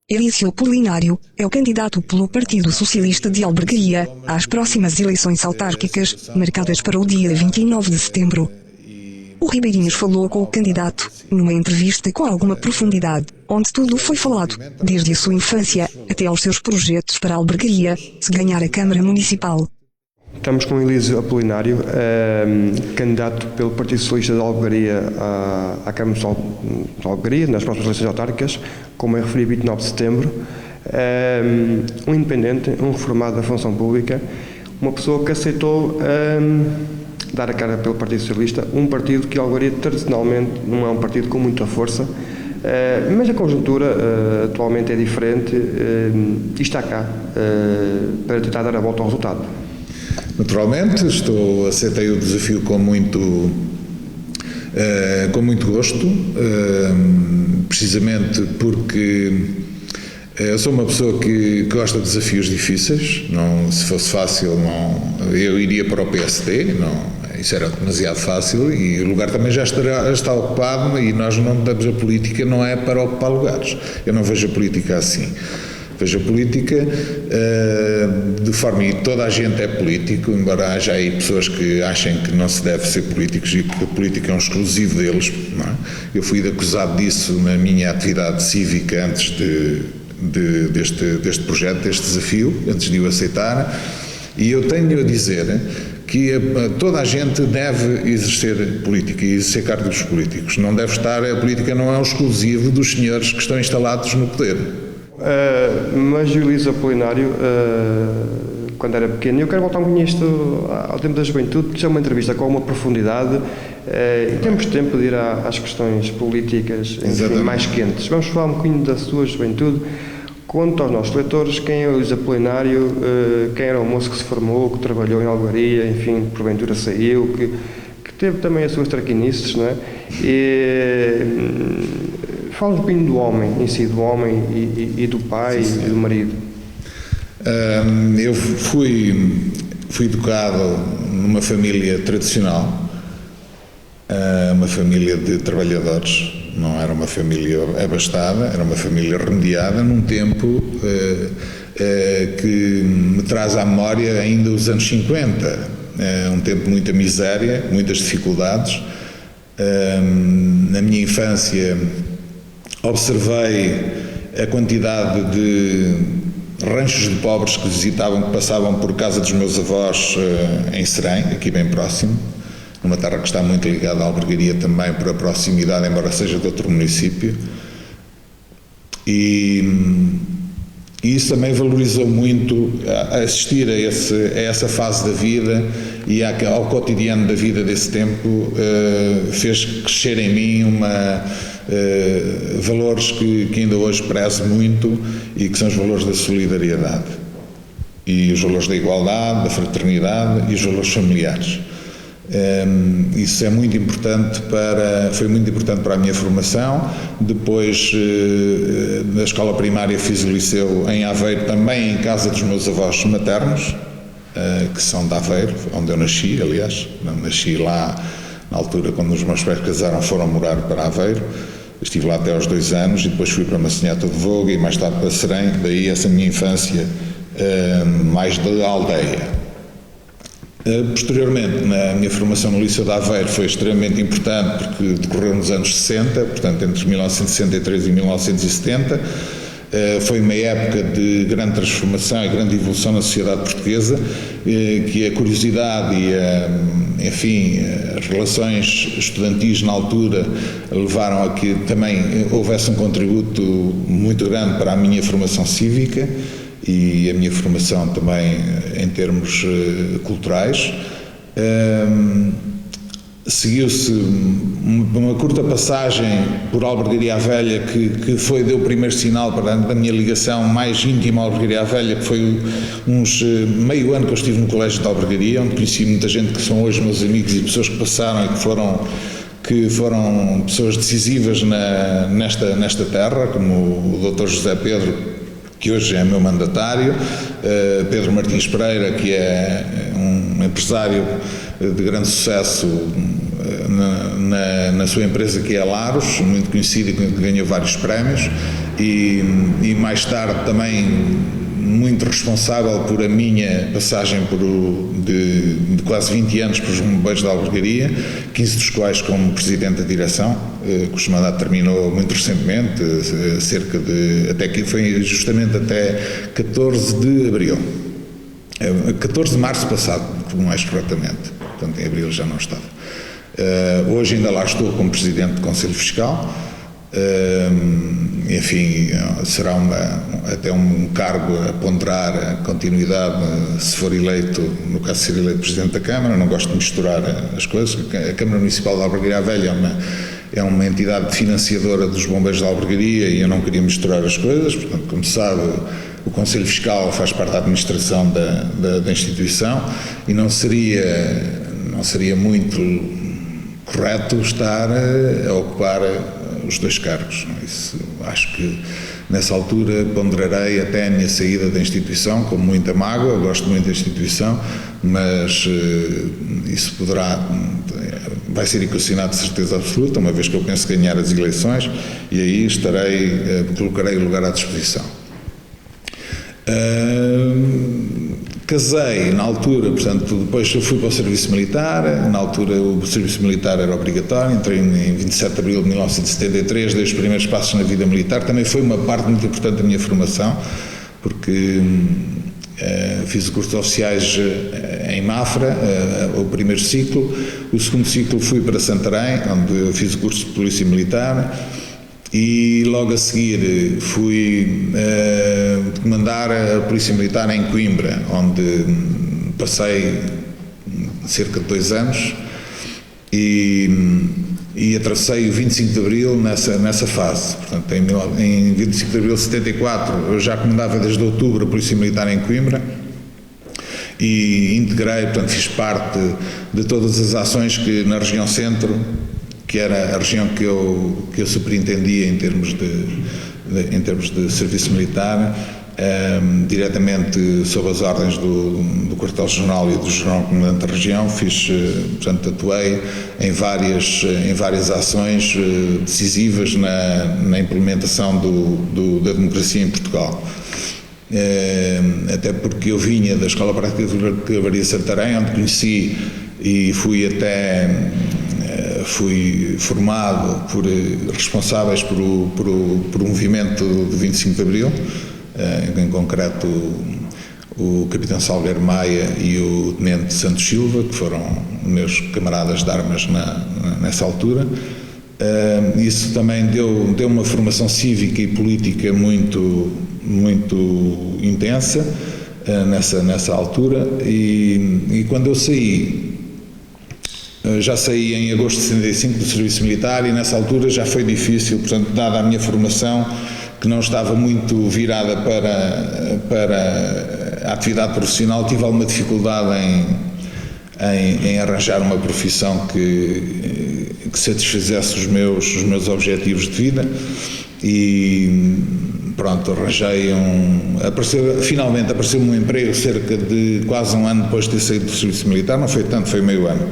Elísio Apolinário é o candidato pelo Partido Socialista de Albergaria às próximas eleições autárquicas, marcadas para o dia 29 de setembro. O Ribeirinhos falou com o candidato, numa entrevista com alguma profundidade, onde tudo foi falado, desde a sua infância até aos seus projetos para a Albergaria, se ganhar a Câmara Municipal. Estamos com Elísio Apolinário, candidato pelo Partido Socialista de Albergaria à Câmara de Albergaria, nas próximas eleições autárquicas, como é referido 29 de setembro. Um independente, um reformado da função pública, uma pessoa que aceitou dar a cara pelo Partido Socialista, um partido que a Albergaria tradicionalmente não é um partido com muita força, mas a conjuntura atualmente é diferente e está cá para tentar dar a volta ao resultado. Naturalmente, aceitei o desafio com muito gosto, precisamente porque eu sou uma pessoa que gosta de desafios difíceis. Não, se fosse fácil, eu iria para o PSD, isso era demasiado fácil e o lugar também já está ocupado e nós não damos a política, não é para ocupar lugares. Eu não vejo a política assim. Vejo a política de forma, e toda a gente é político, embora haja aí pessoas que achem que não se deve ser políticos e que a política é um exclusivo deles, não é? Eu fui acusado disso na minha atividade cívica antes deste projeto, deste desafio, antes de o aceitar, e eu tenho a dizer que toda a gente deve exercer política e exercer cargos políticos. Não deve estar, a política não é um exclusivo dos senhores que estão instalados no poder. Mas o Elísio Apolinário, quando era pequeno, eu quero voltar um bocadinho isto ao tempo da juventude, porque isso é uma entrevista com uma profundidade e temos tempo de ir às questões políticas enfim, mais quentes. Vamos falar um bocadinho da sua juventude. Conta aos nossos leitores quem é o Elísio Apolinário, quem era o moço que se formou, que trabalhou em Albergaria, enfim, porventura saiu, que teve também as suas traquinices, não é? Fala um bocadinho do homem em si, do homem e do pai e do marido. Eu fui educado numa família tradicional, uma família de trabalhadores, não era uma família abastada, era uma família remediada num tempo que me traz à memória ainda os anos 50, um tempo de muita miséria, muitas dificuldades. Na minha infância observei a quantidade de ranchos de pobres que visitavam, que passavam por casa dos meus avós em Serém, aqui bem próximo, numa terra que está muito ligada à Albergaria também por a proximidade, embora seja de outro município. E isso também valorizou muito assistir a essa fase da vida e ao cotidiano da vida desse tempo, fez crescer em mim valores que ainda hoje prezo muito e que são os valores da solidariedade e os valores da igualdade, da fraternidade e os valores familiares. Isso é muito importante foi muito importante para a minha formação. Depois da escola primária fiz o liceu em Aveiro, também em casa dos meus avós maternos, que são de Aveiro, onde eu nasci, aliás. Nasci lá na altura quando os meus pais casaram, foram morar para Aveiro. Estive lá até aos 2 anos e depois fui para Massinhata de Voga e mais tarde para Serém, daí essa minha infância mais da aldeia. Posteriormente, na minha formação no Liceu de Aveiro foi extremamente importante porque decorreu nos anos 60, portanto entre 1963 e 1970. Foi uma época de grande transformação e grande evolução na sociedade portuguesa, que a curiosidade e as relações estudantis na altura levaram a que também houvesse um contributo muito grande para a minha formação cívica e a minha formação também em termos culturais. Seguiu-se uma curta passagem por Albergaria à Velha, que deu o primeiro sinal da minha ligação mais íntima à Albergaria à Velha, que foi meio ano que eu estive no Colégio de Albergaria, onde conheci muita gente que são hoje meus amigos e pessoas que passaram e que foram pessoas decisivas nesta terra, como o Dr. José Pedro, que hoje é meu mandatário, Pedro Martins Pereira, que é um empresário de grande sucesso na sua empresa, que é a Laros, muito conhecida, que ganhou vários prémios, e mais tarde também muito responsável por a minha passagem de quase 20 anos para os Bombeiros de Albergaria, 15 dos quais como Presidente da Direção, cujo mandato terminou muito recentemente, até que foi justamente até 14 de Abril. 14 de Março passado, mais corretamente. Portanto, em Abril já não estava. Hoje ainda lá estou como Presidente do Conselho Fiscal. Enfim, será até um cargo a ponderar a continuidade se for eleito, no caso de ser eleito Presidente da Câmara. Não gosto de misturar as coisas. A Câmara Municipal de Albergaria Velha é uma entidade financiadora dos Bombeiros de Albergaria e eu não queria misturar as coisas. Portanto, como sabe, o Conselho Fiscal faz parte da administração da instituição e não seria muito correto estar a ocupar os dois cargos. Isso, acho que nessa altura ponderarei até a minha saída da instituição com muita mágoa. Gosto muito da instituição, mas isso vai ser equacionado de certeza absoluta, uma vez que eu penso ganhar as eleições, e aí colocarei o lugar à disposição. Casei na altura, portanto, depois eu fui para o serviço militar. Na altura o serviço militar era obrigatório, entrei em 27 de abril de 1973, dei os primeiros passos na vida militar. Também foi uma parte muito importante da minha formação, porque fiz o curso de oficiais em Mafra, o primeiro ciclo. O segundo ciclo fui para Santarém, onde fiz o curso de Polícia Militar. E logo a seguir fui comandar a Polícia Militar em Coimbra, onde passei cerca de 2 anos e atravessei o 25 de Abril nessa fase. Portanto, em 25 de Abril de 74 eu já comandava desde outubro a Polícia Militar em Coimbra e integrei, portanto fiz parte de todas as ações que na região centro, que era a região que eu superintendia em termos de serviço militar, diretamente sob as ordens do quartel-general e do general-comandante da região. Portanto, atuei em várias ações decisivas na implementação da democracia em Portugal. Até porque eu vinha da Escola Prática de Cavalaria Santarém, onde conheci e fui formado por responsáveis por o movimento de 25 de Abril, em concreto o Capitão Salgueiro Maia e o Tenente Santos Silva, que foram meus camaradas de armas nessa altura. Isso também deu uma formação cívica e política muito intensa nessa altura, e quando eu saí, já saí em agosto de 75 do serviço militar, e nessa altura já foi difícil, portanto, dada a minha formação, que não estava muito virada para a atividade profissional, tive alguma dificuldade em arranjar uma profissão que satisfizesse os meus objetivos de vida, e pronto, finalmente apareceu-me um emprego cerca de quase um ano depois de ter saído do serviço militar. Não foi tanto, foi meio ano,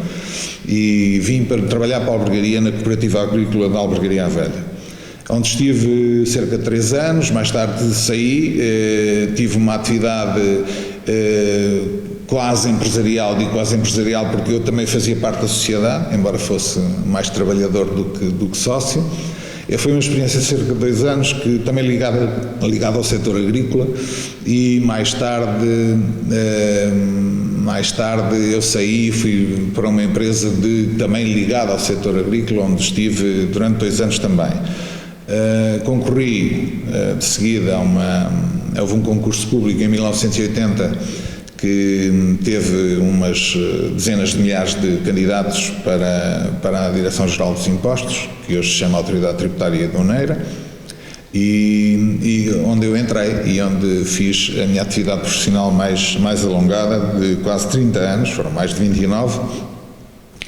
e vim para trabalhar para a albergaria na Cooperativa Agrícola da Albergaria Velha, onde estive cerca de 3 anos. Mais tarde saí, tive uma atividade quase empresarial, digo quase empresarial porque eu também fazia parte da sociedade, embora fosse mais trabalhador do que sócio. Foi uma experiência de cerca de 2 anos, que também ligada ao setor agrícola, e mais tarde eu saí e fui para uma empresa também ligada ao setor agrícola, onde estive durante 2 anos também. Concorri de seguida houve um concurso público em 1980 que teve umas dezenas de milhares de candidatos para a Direção-Geral dos Impostos, que hoje se chama Autoridade Tributária Aduaneira, e onde eu entrei e onde fiz a minha atividade profissional mais alongada, de quase 30 anos, foram mais de 29,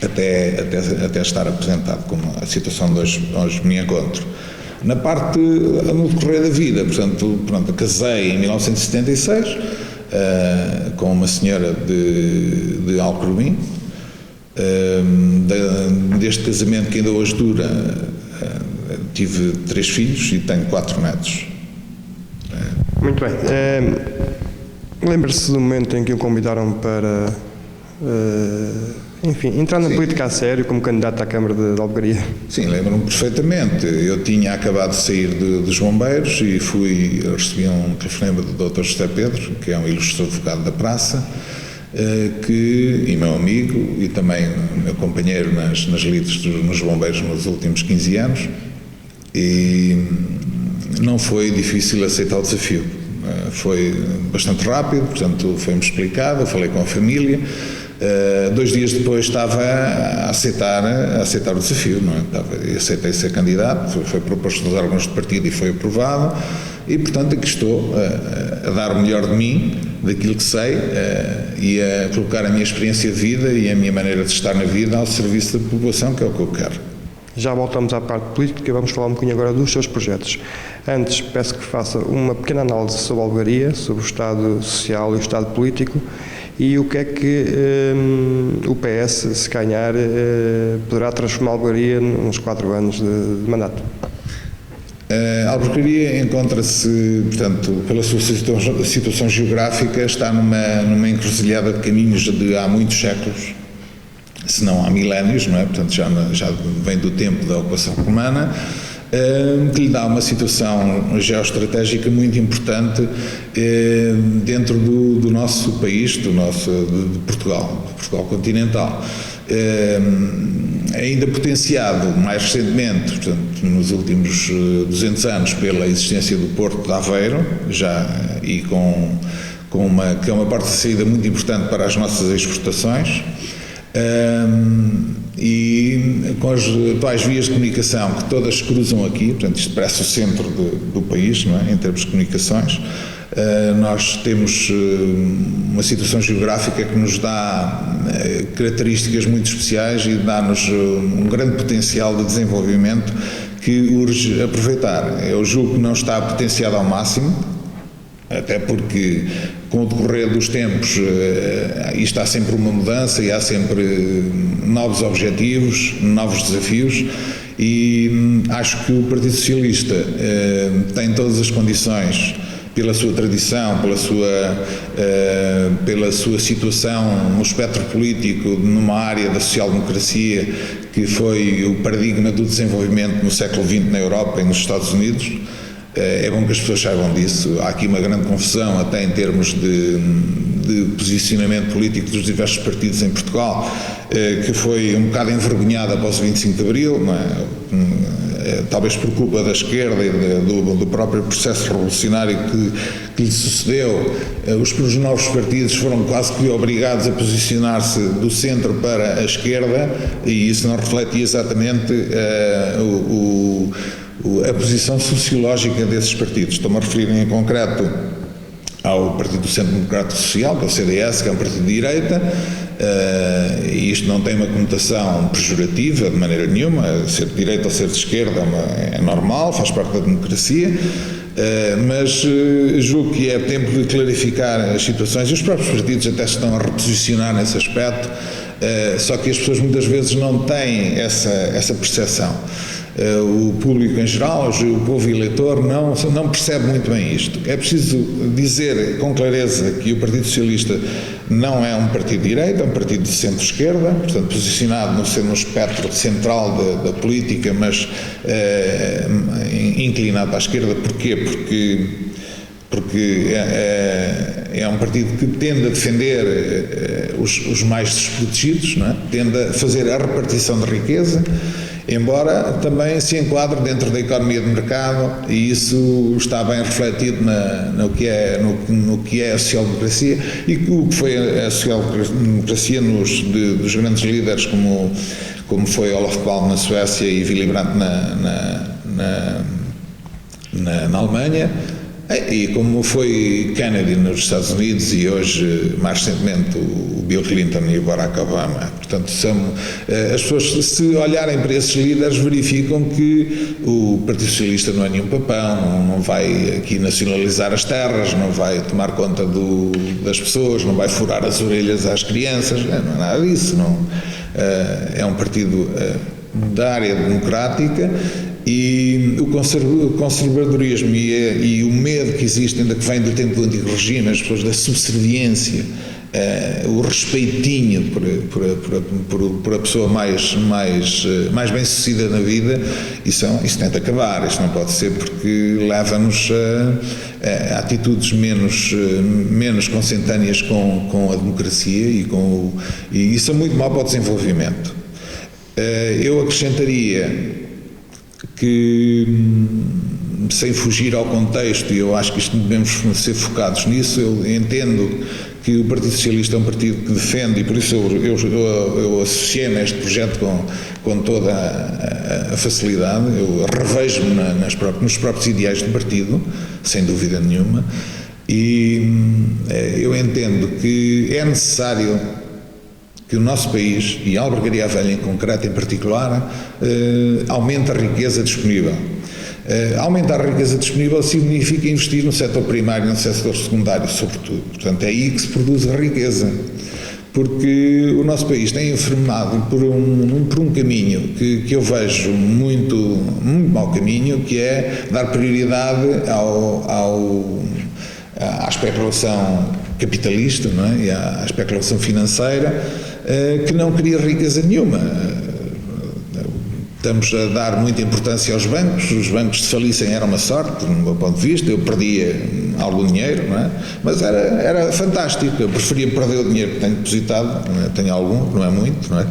até estar aposentado, como a situação de hoje me encontro. No decorrer da vida, portanto, casei em 1976, com uma senhora de Alcrubim, Deste casamento que ainda hoje dura, tive 3 filhos e tenho 4 netos. Muito bem. Lembra-se do momento em que o convidaram para, enfim, entrar na política a sério como candidato à Câmara de Albergaria? Sim, lembro-me perfeitamente. Eu tinha acabado de sair dos bombeiros e recebi um telefonema do Dr. José Pedro, que é um ilustre advogado da praça, e meu amigo e também meu companheiro nas lides nos bombeiros nos últimos 15 anos, e não foi difícil aceitar o desafio. Foi bastante rápido, portanto foi-me explicado, eu falei com a família. 2 dias depois estava a aceitar o desafio, não é? Aceitei ser candidato, foi proposto nos órgãos de partido e foi aprovado, e portanto aqui estou a dar o melhor de mim, daquilo que sei, e a colocar a minha experiência de vida e a minha maneira de estar na vida ao serviço da população, que é o que eu quero. Já voltamos à parte política, vamos falar um bocadinho agora dos seus projetos. Antes, peço que faça uma pequena análise sobre a Albergaria, sobre o estado social e o estado político, e o que é que o PS, se ganhar, poderá transformar a Albergaria nos 4 anos de mandato. A Albergaria encontra-se, portanto, pela sua situação geográfica, está numa encruzilhada de caminhos de há muitos séculos, se não há milénios, não é? Portanto, já vem do tempo da ocupação romana, que lhe dá uma situação geoestratégica muito importante dentro do nosso país, de Portugal continental. Ainda potenciado mais recentemente, portanto, nos últimos 200 anos, pela existência do Porto de Aveiro, que é uma porta de saída muito importante para as nossas exportações. E com as atuais vias de comunicação que todas se cruzam aqui, portanto isto parece o centro do país, não é? Em termos de comunicações, nós temos uma situação geográfica que nos dá características muito especiais e dá-nos um grande potencial de desenvolvimento que urge aproveitar. Eu julgo que não está potenciado ao máximo, até porque com o decorrer dos tempos isto há sempre uma mudança e há sempre novos objetivos, novos desafios, e acho que o Partido Socialista tem todas as condições, pela sua tradição, pela sua situação no espectro político, numa área da social-democracia que foi o paradigma do desenvolvimento no século XX na Europa e nos Estados Unidos. É bom que as pessoas saibam disso. Há aqui uma grande confusão até em termos de posicionamento político dos diversos partidos em Portugal, que foi um bocado envergonhada após o 25 de Abril, não é? Talvez por culpa da esquerda e do próprio processo revolucionário que lhe sucedeu. Os novos partidos foram quase que obrigados a posicionar-se do centro para a esquerda, e isso não refletia exatamente a posição sociológica desses partidos. Estou-me a referir em concreto ao Partido do Centro Democrático Social, que é o CDS, que é um partido de direita, e isto não tem uma conotação pejorativa de maneira nenhuma. Ser de direita ou ser de esquerda é normal, faz parte da democracia, mas julgo que é tempo de clarificar as situações, e os próprios partidos até se estão a reposicionar nesse aspecto, só que as pessoas muitas vezes não têm essa percepção. O público em geral, o povo eleitor, não percebe muito bem isto. É preciso dizer com clareza que o Partido Socialista não é um partido de direita, é um partido de centro-esquerda, portanto posicionado no espectro central da política, mas inclinado à esquerda. Porquê? Porque é um partido que tende a defender os mais desprotegidos, não é? Tende a fazer a repartição de riqueza, embora também se enquadre dentro da economia de mercado, e isso está bem refletido no que é a social-democracia, e o que foi a social-democracia dos grandes líderes como foi Olof Palme na Suécia e Willy Brandt na Alemanha, E como foi Kennedy nos Estados Unidos e hoje, mais recentemente, o Bill Clinton e o Barack Obama. Portanto, as pessoas, se olharem para esses líderes, verificam que o Partido Socialista não é nenhum papão, não vai aqui nacionalizar as terras, não vai tomar conta das pessoas, não vai furar as orelhas às crianças, não é nada disso. Não, é um partido da área democrática. E o conservadorismo e o medo que existe, ainda que vem do tempo do antigo regime, as pessoas da subserviência, o respeitinho por a pessoa mais bem-sucedida na vida, isso tem de acabar. Isto não pode ser, porque leva-nos a atitudes menos consentâneas com a democracia e isso é muito mau para o desenvolvimento. Eu acrescentaria que, sem fugir ao contexto, e eu acho que isto devemos ser focados nisso, eu entendo que o Partido Socialista é um partido que defende, e por isso eu associei-me a este projeto com toda a facilidade. Eu revejo-me nos próprios ideais do partido, sem dúvida nenhuma, e eu entendo que é necessário que o nosso país, e a Albergaria Velha em concreto, em particular, aumente a riqueza disponível. Aumentar a riqueza disponível significa investir no setor primário e no setor secundário, sobretudo. Portanto, é aí que se produz a riqueza. Porque o nosso país tem enfermado por um caminho que eu vejo muito mau caminho, que é dar prioridade à especulação capitalista, não é? E à especulação financeira, que não cria riqueza nenhuma. Estamos a dar muita importância aos bancos. Os bancos, se falissem, era uma sorte, do meu ponto de vista. Eu perdia algum dinheiro, não é? Mas era fantástico. Eu preferia perder o dinheiro que tenho depositado, não é? Tenho algum, que não é muito, não é?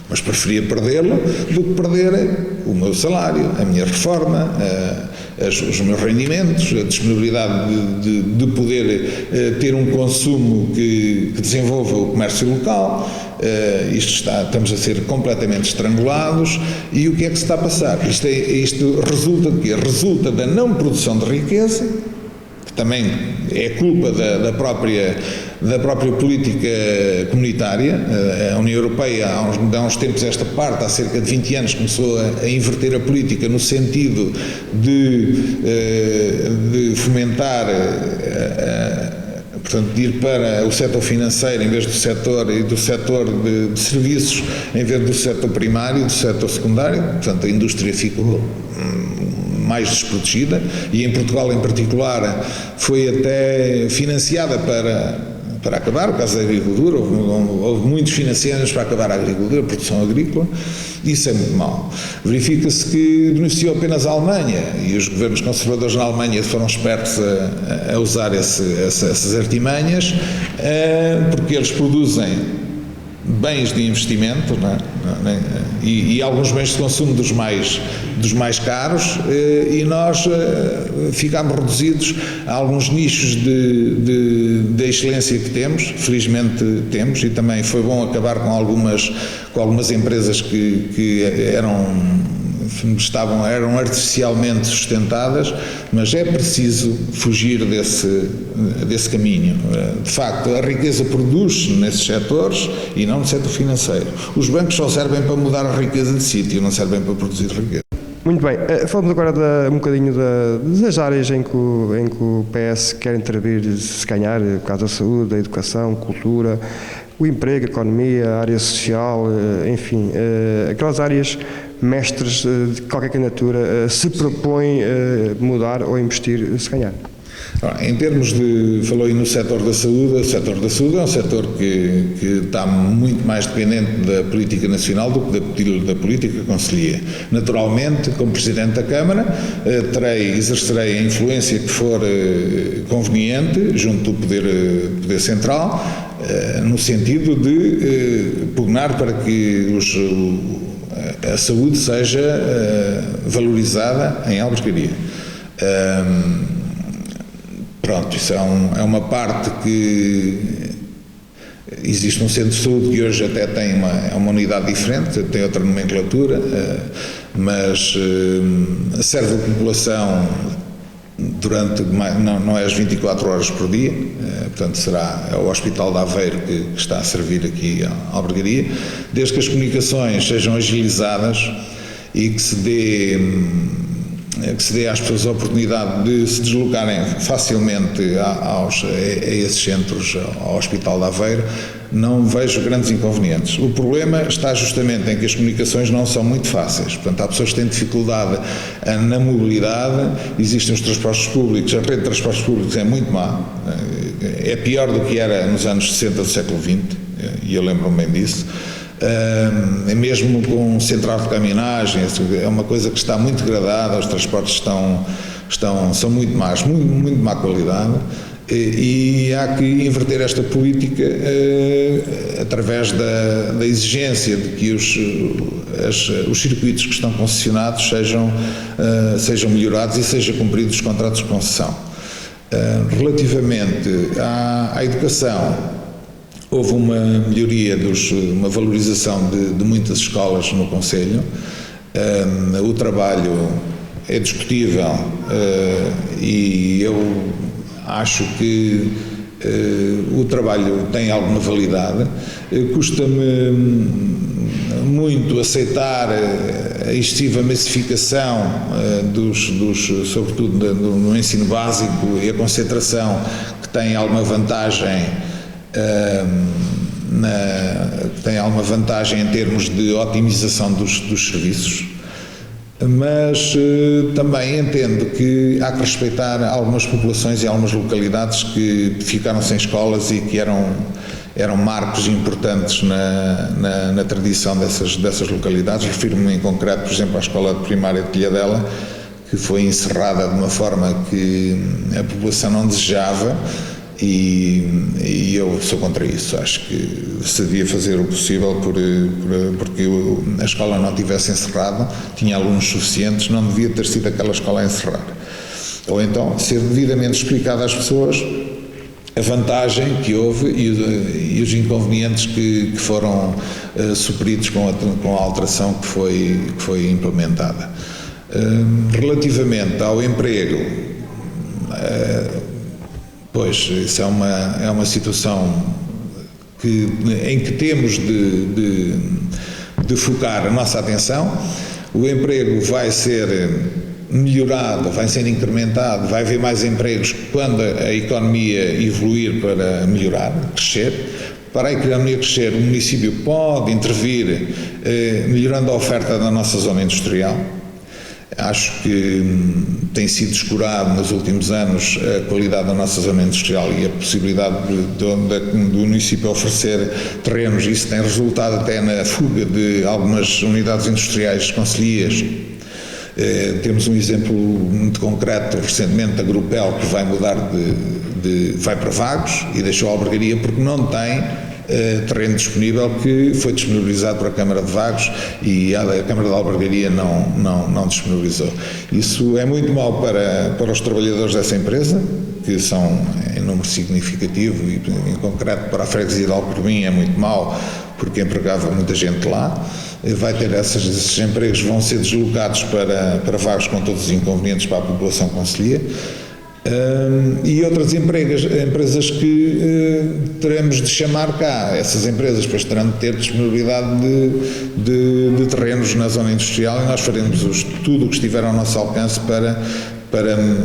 Mas preferia perdê-lo do que perder o meu salário, a minha reforma, os meus rendimentos, a disponibilidade de poder ter um consumo que desenvolva o comércio local. Estamos a ser completamente estrangulados. E o que é que se está a passar? Isto resulta de quê? Resulta da não produção de riqueza, que também é culpa da própria política comunitária. A União Europeia, há uns tempos esta parte, há cerca de 20 anos, começou a inverter a política no sentido de fomentar, portanto, de ir para o setor financeiro em vez do setor de serviços, em vez do setor primário e do setor secundário. Portanto, a indústria ficou mais desprotegida, e em Portugal em particular foi até financiada para acabar, o caso da agricultura, houve muitos financiamentos para acabar a agricultura, a produção agrícola. Isso é muito mau. Verifica-se que beneficiou apenas a Alemanha, e os governos conservadores na Alemanha foram espertos a usar essas artimanhas, porque eles produzem bens de investimento, não é? E alguns bens de consumo dos mais caros, e nós ficámos reduzidos a alguns nichos de excelência que temos. Felizmente temos, e também foi bom acabar com algumas empresas que eram artificialmente sustentadas, mas é preciso fugir desse caminho. De facto, a riqueza produz-se nesses setores e não no setor financeiro. Os bancos só servem para mudar a riqueza de sítio, não servem para produzir riqueza. Muito bem, falamos agora um bocadinho das áreas em que o PS quer intervir, se ganhar, o caso da saúde, da educação, cultura, o emprego, a economia, a área social, enfim, aquelas áreas mestres de qualquer candidatura se propõe mudar ou investir, se ganhar. Em termos falou aí no setor da saúde. O setor da saúde é um setor que está muito mais dependente da política nacional do que da política concelhia. Naturalmente, como Presidente da Câmara, exercerei a influência que for conveniente junto do Poder Central, no sentido de pugnar para que a saúde seja valorizada em Albergaria. Pronto, isso é uma parte que existe um centro de saúde que hoje até tem uma unidade diferente, tem outra nomenclatura, mas serve a população durante, não é as 24 horas por dia, portanto será o Hospital de Aveiro que está a servir aqui a albergaria, desde que as comunicações sejam agilizadas e que se dê às pessoas a oportunidade de se deslocarem facilmente a esses centros, ao Hospital de Aveiro. Não vejo grandes inconvenientes. O problema está justamente em que as comunicações não são muito fáceis. Portanto, há pessoas que têm dificuldade na mobilidade, existem os transportes públicos, a rede de transportes públicos é muito má, é pior do que era nos anos 60 do século XX, e eu lembro-me bem disso. Mesmo com um central de caminhagem, é uma coisa que está muito degradada, os transportes são muito más, muito má qualidade. E há que inverter esta política através da exigência de que os circuitos que estão concessionados sejam melhorados e sejam cumpridos os contratos de concessão. Relativamente à educação, houve uma melhoria, uma valorização de muitas escolas no concelho. O trabalho é discutível e eu acho que o trabalho tem alguma validade. Custa-me muito aceitar a excessiva massificação sobretudo no ensino básico, e a concentração que tem alguma vantagem em termos de otimização dos serviços. Mas também entendo que há que respeitar algumas populações e algumas localidades que ficaram sem escolas e que eram marcos importantes na tradição dessas localidades. Refiro-me em concreto, por exemplo, à escola primária de Pilhadela, que foi encerrada de uma forma que a população não desejava. E eu sou contra isso. Acho que se devia fazer o possível porque a escola não tivesse encerrado, tinha alunos suficientes, não devia ter sido aquela escola a encerrar. Ou então ser devidamente explicado às pessoas a vantagem que houve e os inconvenientes que foram supridos com a alteração que foi implementada. Relativamente ao emprego, pois, isso é uma situação em que temos de focar a nossa atenção. O emprego vai ser melhorado, vai ser incrementado, vai haver mais empregos quando a economia evoluir para melhorar, crescer. Para a economia crescer, o município pode intervir melhorando a oferta da nossa zona industrial. Acho que tem sido descurado nos últimos anos a qualidade da nossa zona industrial e a possibilidade do município oferecer terrenos. Isso tem resultado até na fuga de algumas unidades industriais concelhias. Temos um exemplo muito concreto, recentemente, a Grupel, que vai mudar vai para Vagos e deixou a albergaria porque não tem terreno disponível, que foi disponibilizado para a Câmara de Vagos e a Câmara de Albergaria não disponibilizou. Isso é muito mau para os trabalhadores dessa empresa, que são em número significativo, e em concreto para a freguesia de Alcorbim é muito mau, porque empregava muita gente lá. Vai ter esses empregos vão ser deslocados para Vagos, com todos os inconvenientes para a população concelhia. E outras empresas que teremos de chamar cá. Essas empresas depois terão de ter disponibilidade de terrenos na zona industrial, e nós faremos tudo o que estiver ao nosso alcance para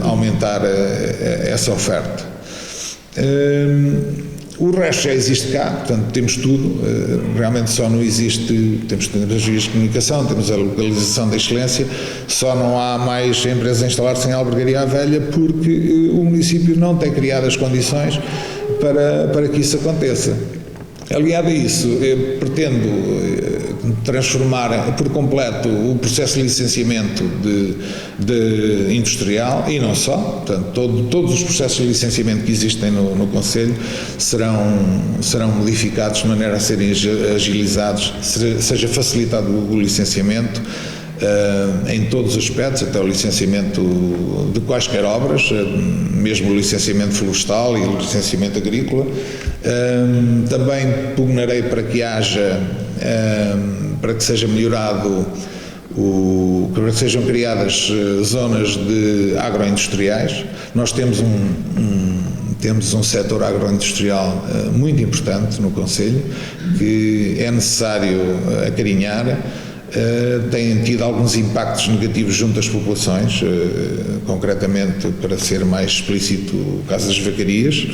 aumentar essa oferta. O resto já existe cá, portanto temos tudo, realmente só não existe, temos as vias de comunicação, temos a localização da excelência, só não há mais empresas a instalar-se em Albergaria à Velha porque o município não tem criado as condições para que isso aconteça. Aliado a isso, eu pretendo transformar por completo o processo de licenciamento de industrial, e não só, portanto, todos os processos de licenciamento que existem no Concelho serão modificados de maneira a serem agilizados, seja facilitado o licenciamento em todos os aspectos, até o licenciamento de quaisquer obras, mesmo o licenciamento florestal e o licenciamento agrícola. Também pugnarei para que seja melhorado que sejam criadas zonas de agroindustriais. Nós temos um setor agroindustrial muito importante no concelho, que é necessário acarinhar. Têm tido alguns impactos negativos junto às populações, concretamente, para ser mais explícito, o caso das vacarias,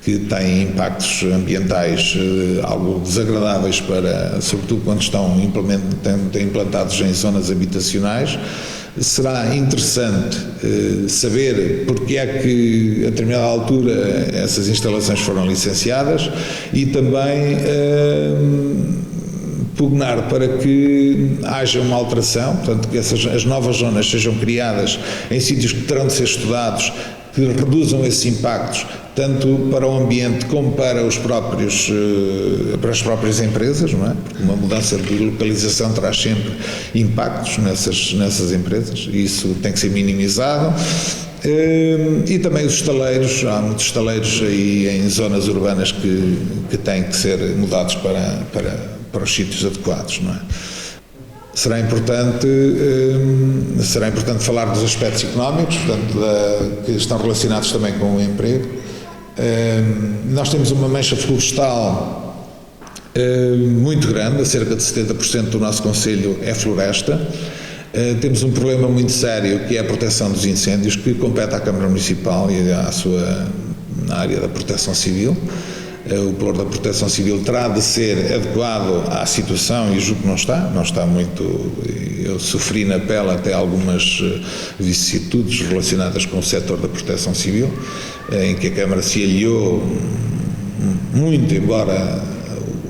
que têm impactos ambientais algo desagradáveis, sobretudo quando estão implantados em zonas habitacionais. Será interessante saber porque é que, a determinada altura, essas instalações foram licenciadas e também pugnar para que haja uma alteração, portanto, que as novas zonas sejam criadas em sítios que terão de ser estudados, que reduzam esses impactos, tanto para o ambiente como para para as próprias empresas, não é? Porque uma mudança de localização traz sempre impactos nessas empresas, e isso tem que ser minimizado. E também os estaleiros, há muitos estaleiros aí em zonas urbanas que têm que ser mudados para os sítios adequados, não é? Será importante falar dos aspectos económicos, portanto, que estão relacionados também com o emprego. Nós temos uma mancha florestal muito grande, cerca de 70% do nosso concelho é floresta. Temos um problema muito sério, que é a proteção dos incêndios, que compete à Câmara Municipal e na área da proteção civil. O plano da proteção civil terá de ser adequado à situação, e julgo que não está muito. Eu sofri na pele até algumas vicissitudes relacionadas com o setor da proteção civil, em que a Câmara se aliou muito, embora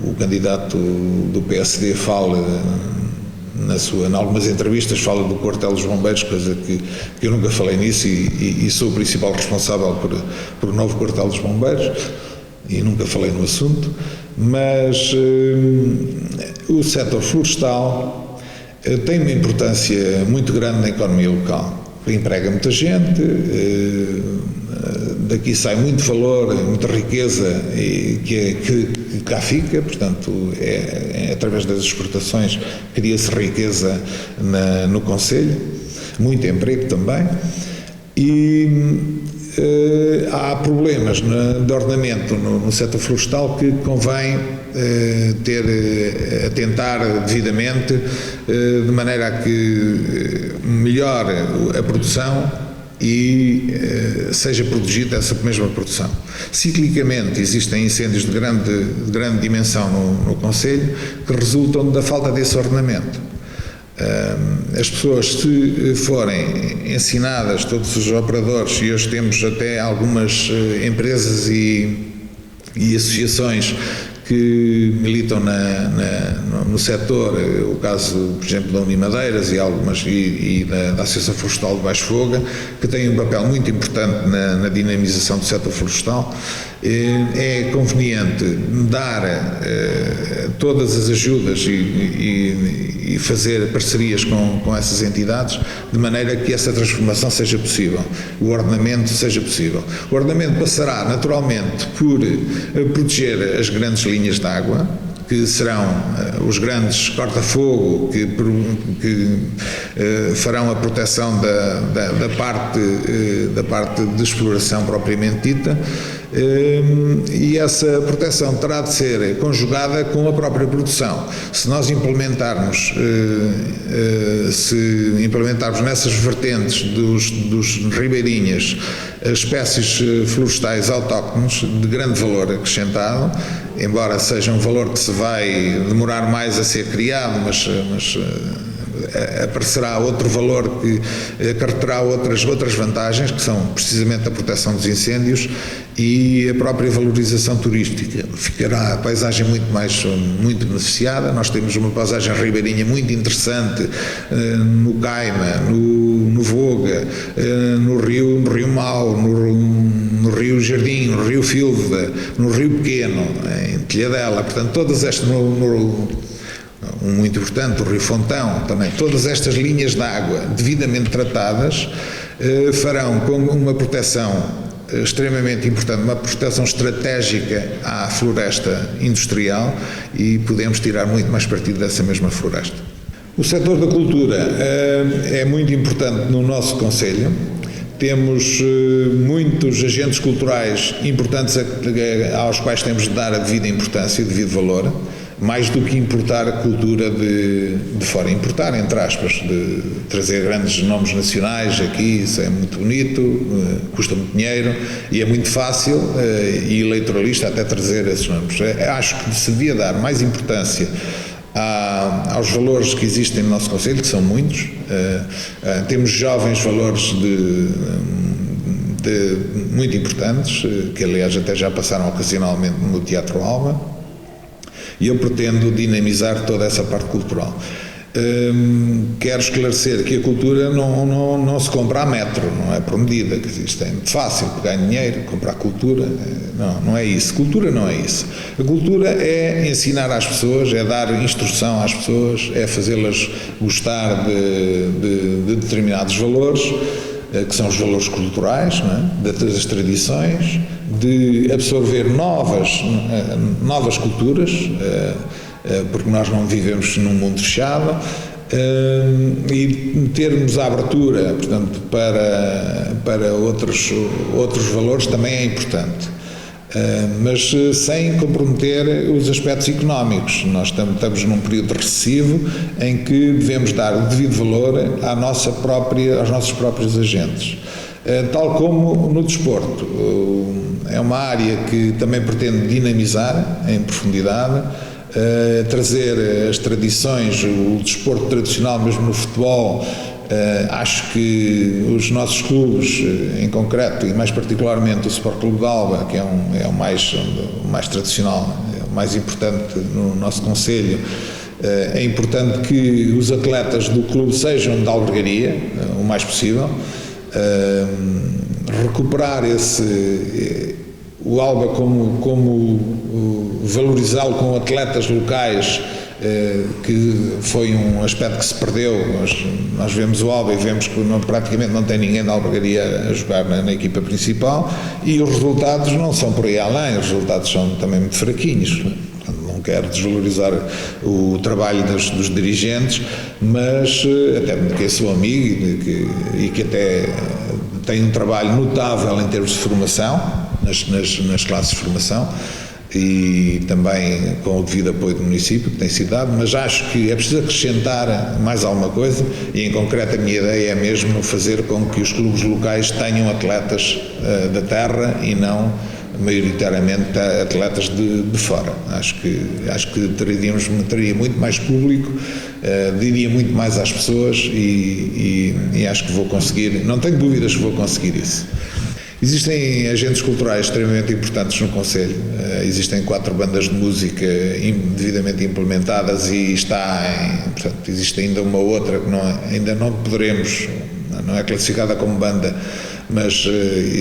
o candidato do PSD fale em algumas entrevistas, fala do quartel dos bombeiros, coisa que eu nunca falei nisso, e sou o principal responsável por o novo quartel dos bombeiros, e nunca falei no assunto, mas o setor florestal tem uma importância muito grande na economia local. Emprega muita gente, daqui sai muito valor, muita riqueza que cá fica, portanto, através das exportações cria-se riqueza no concelho, muito emprego também, e há problemas de ordenamento no setor florestal que convém atentar devidamente, de maneira a que melhore a produção e seja protegida essa mesma produção. Ciclicamente existem incêndios de grande dimensão no concelho que resultam da falta desse ordenamento. As pessoas, se forem ensinadas, todos os operadores, e hoje temos até algumas empresas e associações que militam no setor, o caso, por exemplo, da Unimadeiras e da Associação Florestal de Baixo Foga, que têm um papel muito importante na dinamização do setor florestal. É conveniente dar todas as ajudas e fazer parcerias com essas entidades, de maneira que essa transformação seja possível, o ordenamento seja possível. O ordenamento passará naturalmente por proteger as grandes linhas de água, que serão os grandes corta-fogo que farão a proteção da parte de exploração propriamente dita, e essa proteção terá de ser conjugada com a própria produção. Se nós implementarmos nessas vertentes dos ribeirinhas espécies florestais autóctones de grande valor acrescentado, embora seja um valor que se vai demorar mais a ser criado, mas aparecerá outro valor que acarreterá outras vantagens, que são precisamente a proteção dos incêndios e a própria valorização turística. Ficará a paisagem muito beneficiada. Nós temos uma paisagem ribeirinha muito interessante no Caima, no Voga, no Rio Mau, no Rio Jardim, no Rio Filda, no Rio Pequeno, em Telhadela. Portanto, todas estas muito importante, o Rio Fontão, também, todas estas linhas de água devidamente tratadas farão com uma proteção extremamente importante, uma proteção estratégica à floresta industrial, e podemos tirar muito mais partido dessa mesma floresta. O setor da cultura é muito importante no nosso concelho. Temos muitos agentes culturais importantes aos quais temos de dar a devida importância e devido valor, mais do que importar a cultura de fora. Importar, entre aspas, de trazer grandes nomes nacionais aqui, isso é muito bonito, custa muito dinheiro e é muito fácil e eleitoralista até trazer esses nomes. Acho que se devia dar mais importância aos valores que existem no nosso concelho, que são muitos. Temos jovens valores muito importantes, que aliás até já passaram ocasionalmente no Teatro Alba, e eu pretendo dinamizar toda essa parte cultural. Quero esclarecer que a cultura não se compra a metro, não é por medida, que isto é muito fácil, pegar dinheiro, comprar cultura, não é isso. Cultura não é isso. A cultura é ensinar às pessoas, é dar instrução às pessoas, é fazê-las gostar de determinados valores, que são os valores culturais, não é? Das tradições, de absorver novas culturas, porque nós não vivemos num mundo fechado, e termos a abertura, portanto, para outros valores também é importante. Mas sem comprometer os aspectos económicos. Nós estamos num período recessivo em que devemos dar o devido valor aos nossos próprios agentes. Tal como no desporto. É uma área que também pretendo dinamizar em profundidade, trazer as tradições, o desporto tradicional, mesmo no futebol. Acho que os nossos clubes, em concreto e mais particularmente o Sport Clube de Alba, que é o mais tradicional, é o mais importante no nosso concelho, é importante que os atletas do clube sejam de albergaria, o mais possível, recuperar o Alba como valorizá-lo com atletas locais, que foi um aspecto que se perdeu. Nós vemos o Alba e vemos que praticamente não tem ninguém da albergaria a jogar na equipa principal, e os resultados não são por aí além, os resultados são também muito fraquinhos. Não quero desvalorizar o trabalho dos dirigentes, mas até porque sou amigo e que até tem um trabalho notável em termos de formação, nas classes de formação, e também com o devido apoio do município, que tem sido dado, mas acho que é preciso acrescentar mais alguma coisa, e em concreto a minha ideia é mesmo fazer com que os clubes locais tenham atletas da terra e não maioritariamente atletas de fora. Acho que teria muito mais público, diria muito mais às pessoas, e acho que vou conseguir, não tenho dúvidas que vou conseguir isso. Existem agentes culturais extremamente importantes no concelho. Existem 4 bandas de música devidamente implementadas e portanto, existe ainda uma outra que ainda não poderemos, não é classificada como banda, mas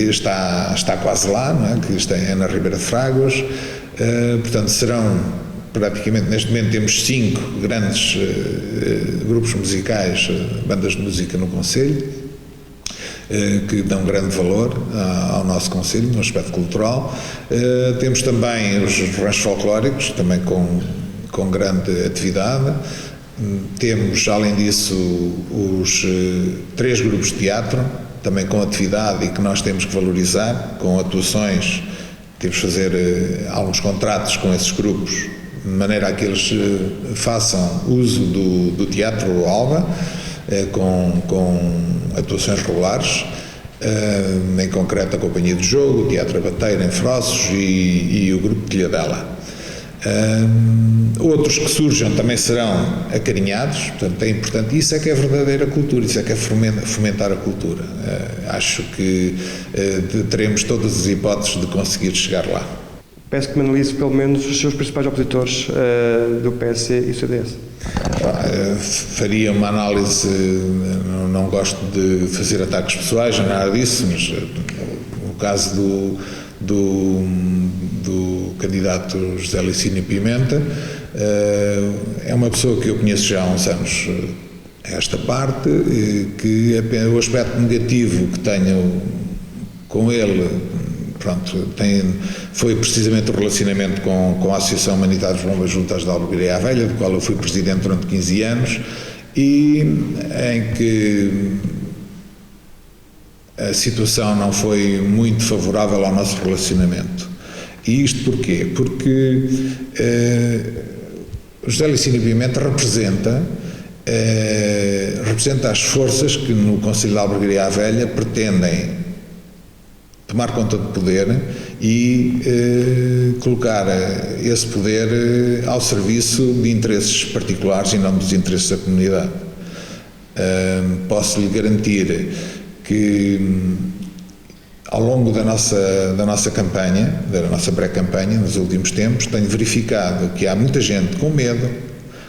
está quase lá, não é? Que isto é na Ribeira de Fragoas. Portanto, serão praticamente, neste momento temos 5 grandes grupos musicais, bandas de música no concelho, que dão grande valor ao nosso concelho no aspecto cultural. Temos também os ranchos folclóricos, também com grande atividade. Temos, além disso, os 3 grupos de teatro, também com atividade e que nós temos que valorizar, com atuações. Temos que fazer alguns contratos com esses grupos, de maneira a que eles façam uso do Teatro Alba, com atuações regulares, em concreto a Companhia do Jogo, o Teatro Abateira em Frossos e o Grupo Telhadela. Outros que surjam também serão acarinhados, portanto é importante, isso é que é verdadeira cultura, isso é que é fomentar a cultura. Acho que teremos todas as hipóteses de conseguir chegar lá. Peço que me analise pelo menos os seus principais opositores do PS e CDS. Faria uma análise, não gosto de fazer ataques pessoais, nada disso, mas o caso do candidato José Licínio Pimenta é uma pessoa que eu conheço já há uns anos a esta parte, que o aspecto negativo que tenho com ele, foi precisamente o relacionamento com a Associação Humanitária dos Bombas Juntas da Albergaria à Velha, do qual eu fui presidente durante 15 anos, e em que a situação não foi muito favorável ao nosso relacionamento. E isto porquê? Porque o José Licínio Pimenta representa as forças que no Conselho de Albergaria à Velha pretendem tomar conta do poder e colocar esse poder ao serviço de interesses particulares e não dos interesses da comunidade. Posso lhe garantir que ao longo da nossa campanha, da nossa pré-campanha, nos últimos tempos, tenho verificado que há muita gente com medo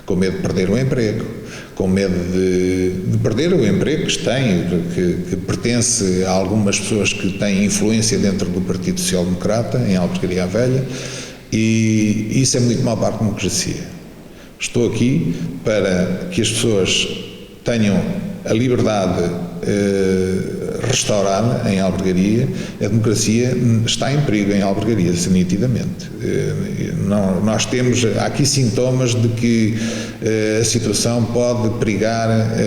de perder o emprego, com medo de perder o emprego que tem, que pertence a algumas pessoas que têm influência dentro do Partido Social Democrata, em Albergaria à Velha, e isso é muito mau para a democracia. Estou aqui para que as pessoas tenham a liberdade restaurada em Albergaria. A democracia está em perigo em Albergaria, nitidamente. Há aqui sintomas de que a situação pode perigar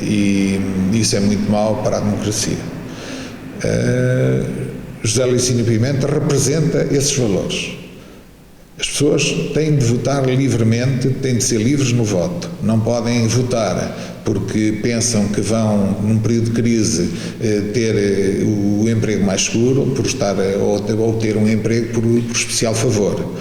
e isso é muito mau para a democracia. José Licínio Pimenta representa esses valores. As pessoas têm de votar livremente, têm de ser livres no voto. Não podem votar porque pensam que vão, num período de crise, ter o emprego mais seguro, ou ter um emprego por especial favor.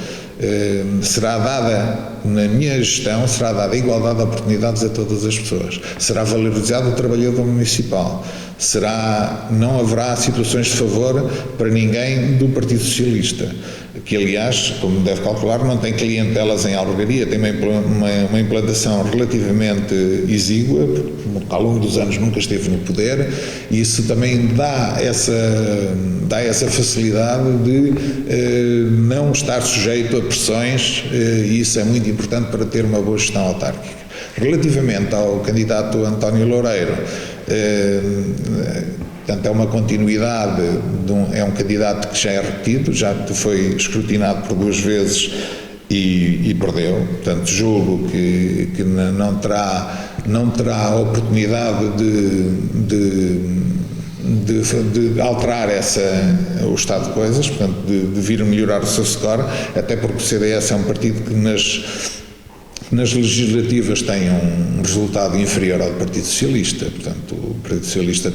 Será dada, na minha gestão, será dada igualdade de oportunidades a todas as pessoas. Será valorizado o trabalhador municipal. Não haverá situações de favor para ninguém do Partido Socialista, que aliás, como deve calcular, não tem clientelas em Albergaria, tem uma implantação relativamente exígua, porque ao longo dos anos nunca esteve no poder, e isso também dá essa facilidade de não estar sujeito a pressões, e isso é muito importante para ter uma boa gestão autárquica. Relativamente ao candidato António Loureiro, portanto, é uma continuidade, é um candidato que já é repetido, já foi escrutinado por 2 vezes e perdeu. Portanto, julgo que não terá a oportunidade de alterar o estado de coisas, portanto, de vir melhorar o seu score, até porque o CDS é um partido que nas legislativas tem um resultado inferior ao do Partido Socialista. Portanto, o Partido Socialista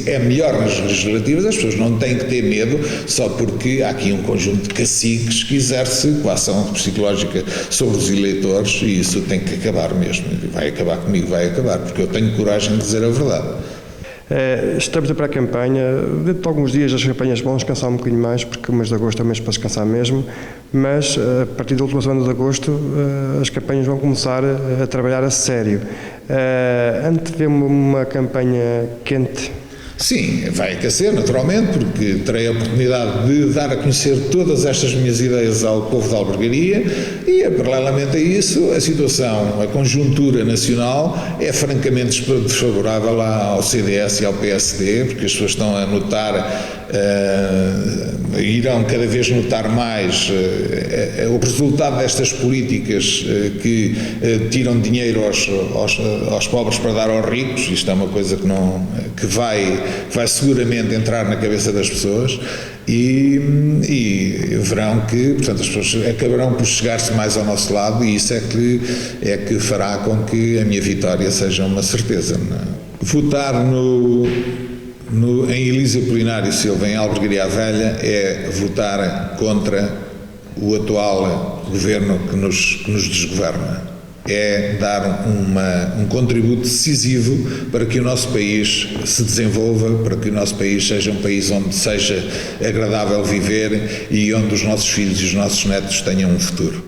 é melhor nas legislativas. As pessoas não têm que ter medo só porque há aqui um conjunto de caciques que exerce coação psicológica sobre os eleitores, e isso tem que acabar mesmo. Vai acabar comigo, vai acabar, porque eu tenho coragem de dizer a verdade. Estamos para a campanha. Dentro de alguns dias as campanhas vão descansar um bocadinho mais, porque o mês de agosto é um mês para descansar mesmo, mas a partir da última semana de agosto as campanhas vão começar a trabalhar a sério. Antevemos uma campanha quente? Sim, vai aquecer naturalmente, porque terei a oportunidade de dar a conhecer todas estas minhas ideias ao povo da Albergaria e, paralelamente a isso, a conjuntura nacional é francamente desfavorável ao CDS e ao PSD, porque as pessoas estão a notar, irão cada vez notar mais o resultado destas políticas que tiram dinheiro aos pobres para dar aos ricos. Isto é uma coisa que vai seguramente entrar na cabeça das pessoas e verão que, portanto, as pessoas acabarão por chegar-se mais ao nosso lado, e isso é que fará com que a minha vitória seja uma certeza. Votar em Elísio Apolinário Silva, em Albergaria à Velha, é votar contra o atual governo que nos desgoverna. É dar um contributo decisivo para que o nosso país se desenvolva, para que o nosso país seja um país onde seja agradável viver e onde os nossos filhos e os nossos netos tenham um futuro.